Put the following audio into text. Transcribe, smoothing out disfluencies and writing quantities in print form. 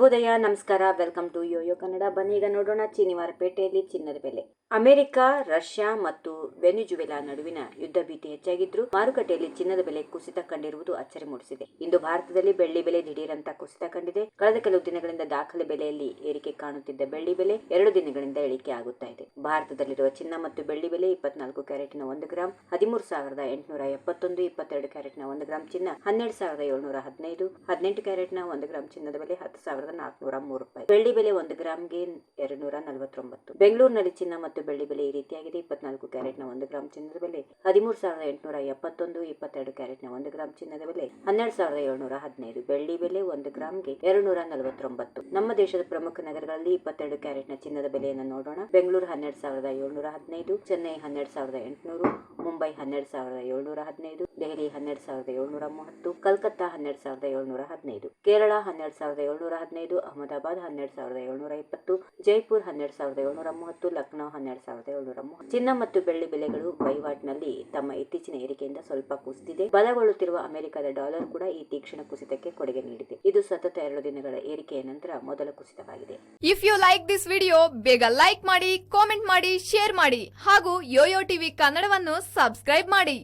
ಶುಭೋದಯ, ನಮಸ್ಕಾರ. Welcome to Yoyo Kannada. ಬನ್ನಿ ಈಗ ನೋಡೋಣ ಚೀನಿ ಮಾರುಕಟ್ಟೆಯಲ್ಲಿ ಚಿನ್ನದ ಬೆಲೆ. ಅಮೆರಿಕ, ರಷ್ಯಾ ಮತ್ತು ವೆನಿಜುವೆಲಾ ನಡುವಿನ ಯುದ್ಧ ಭೀತಿ ಹೆಚ್ಚಾಗಿದ್ರು ಮಾರುಕಟ್ಟೆಯಲ್ಲಿ ಚಿನ್ನದ ಬೆಲೆ ಕುಸಿತ ಕಂಡಿರುವುದು ಅಚ್ಚರಿ ಮೂಡಿಸಿದೆ. ಇಂದು ಭಾರತದಲ್ಲಿ ಬೆಳ್ಳಿ ಬೆಲೆ ದಿಢೀರಂತ ಕುಸಿತ ಕಂಡಿದೆ. ಕಳೆದ ಕೆಲವು ದಿನಗಳಿಂದ ದಾಖಲೆ ಬೆಲೆಯಲ್ಲಿ ಏರಿಕೆ ಕಾಣುತ್ತಿದ್ದ ಬೆಳ್ಳಿ ಬೆಲೆ 2 ದಿನಗಳಿಂದ ಇಳಿಕೆ ಆಗುತ್ತಾ ಇದೆ. ಭಾರತದಲ್ಲಿರುವ ಚಿನ್ನ ಮತ್ತು ಬೆಳ್ಳಿ ಬೆಲೆ 24 ಕ್ಯಾರೆಟ್ನ 1 ಗ್ರಾಂ 13,871, 22 ಕ್ಯಾರೆಟ್ನ 1 ಗ್ರಾಂ ಚಿನ್ನ 12,715, 18 ಕ್ಯಾರೆಟ್ನ 1 ಗ್ರಾಂ ಚಿನ್ನದ ಬೆಲೆ 10,403 ರೂಪಾಯಿ. ಬೆಳ್ಳಿ ಬೆಲೆ 1 ಗ್ರಾಂಗೆ 249. ಬೆಂಗಳೂರಿನಲ್ಲಿ ಚಿನ್ನ ಮತ್ತು ಬೆಳ್ಳಿ ಬೆಲೆ ಈ ರೀತಿಯಾಗಿದೆ. 24 ಕ್ಯಾರೆಟ್ನ 1 ಗ್ರಾಂ ಚಿನ್ನದ ಬೆಲೆ 13,871, 22 ಕ್ಯಾರೆಟ್ನ 1 ಗ್ರಾಂ ಚಿನ್ನದ ಬೆಲೆ 12,715, ಬೆಳ್ಳಿ ಬೆಲೆ 1 ಗ್ರಾಂಗೆ 249. ನಮ್ಮ ದೇಶದ ಪ್ರಮುಖ ನಗರಗಳಲ್ಲಿ 22 ಕ್ಯಾರೆಟ್ನ ಚಿನ್ನದ ಬೆಲೆಯನ್ನು ನೋಡೋಣ. ಬೆಂಗಳೂರು 12,715, ಚೆನ್ನೈ 12,800, ಮುಂಬೈ 12,715, ದೆಹಲಿ 12,730, ಕಲ್ಕತ್ತಾ 12,715, ಕೇರಳ 12,715, ಅಹಮದಾಬಾದ್ 12,720, ಜೈಪುರ್ 12,730, ಲಕ್ನೋ 12,730. ಚಿನ್ನ ಮತ್ತು ಬೆಳ್ಳಿ ಬೆಲೆಗಳು ವಹಿವಾಟಿನಲ್ಲಿ ತಮ್ಮ ಇತ್ತೀಚಿನ ಏರಿಕೆಯಿಂದ ಸ್ವಲ್ಪ ಕುಸಿದಿದೆ. ಬಲಗೊಳ್ಳುತ್ತಿರುವ ಅಮೆರಿಕದ ಡಾಲರ್ ಕೂಡ ಈ ತೀಕ್ಷ್ಣ ಕುಸಿತಕ್ಕೆ ಕೊಡುಗೆ ನೀಡಿದೆ. ಇದು ಸತತ 2 ದಿನಗಳ ಏರಿಕೆಯ ನಂತರ ಮೊದಲ ಕುಸಿತವಾಗಿದೆ. If you like this video, ಬೇಗ ಲೈಕ್ ಮಾಡಿ, ಕಾಮೆಂಟ್ ಮಾಡಿ, ಶೇರ್ ಮಾಡಿ ಹಾಗೂ ಯೋಯೋ ಟಿವಿ ಕನ್ನಡವನ್ನು ಸಬ್ಸ್ಕ್ರೈಬ್ ಮಾಡಿ.